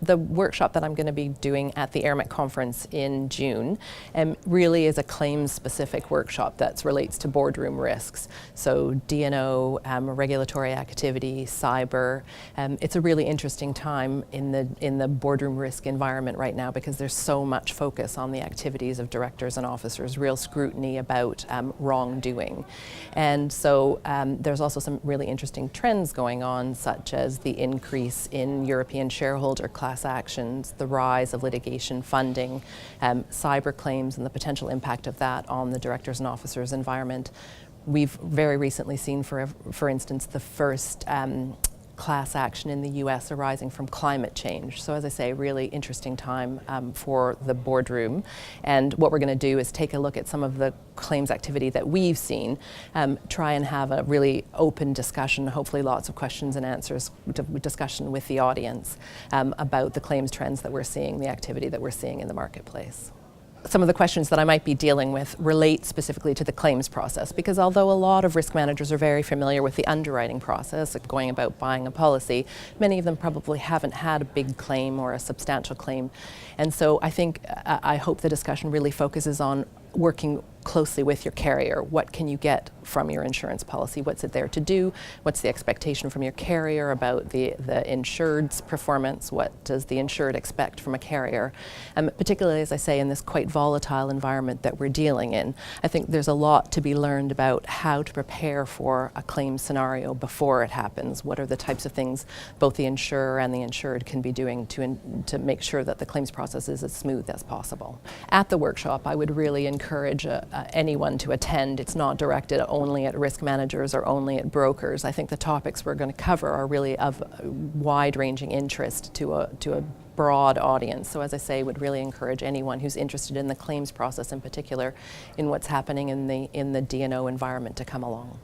The workshop that I'm going to be doing at the Airmic conference in June really is a claims-specific workshop that relates to boardroom risks. So D&O, regulatory activity, cyber. It's a really interesting time in the boardroom risk environment right now because there's so much focus on the activities of directors and officers, real scrutiny about wrongdoing. And so there's also some really interesting trends going on, such as the increase in European shareholder class actions, the rise of litigation funding, cyber claims and the potential impact of that on the directors and officers environment. We've very recently seen, for instance, the first class action in the US arising from climate change. So as I say, really interesting time for the boardroom. And what we're going to do is take a look at some of the claims activity that we've seen, try and have a really open discussion, hopefully lots of questions and answers, discussion with the audience about the claims trends that we're seeing, the activity that we're seeing in the marketplace. Some of the questions that I might be dealing with relate specifically to the claims process, because although a lot of risk managers are very familiar with the underwriting process, like going about buying a policy, many of them probably haven't had a big claim or a substantial claim. And so I hope the discussion really focuses on working closely with your carrier. What can you get from your insurance policy? What's it there to do? What's the expectation from your carrier about the insured's performance? What does the insured expect from a carrier? Particularly, as I say, in this quite volatile environment that we're dealing in, I think there's a lot to be learned about how to prepare for a claim scenario before it happens. What are the types of things both the insurer and the insured can be doing to make sure that the claims process is as smooth as possible? At the workshop, I would really encourage anyone to attend. It's not directed only at risk managers or only at brokers. I think the topics we're going to cover are really of wide-ranging interest to a broad audience. So as I say, would really encourage anyone who's interested in the claims process in particular, in what's happening in the D&O environment, to come along.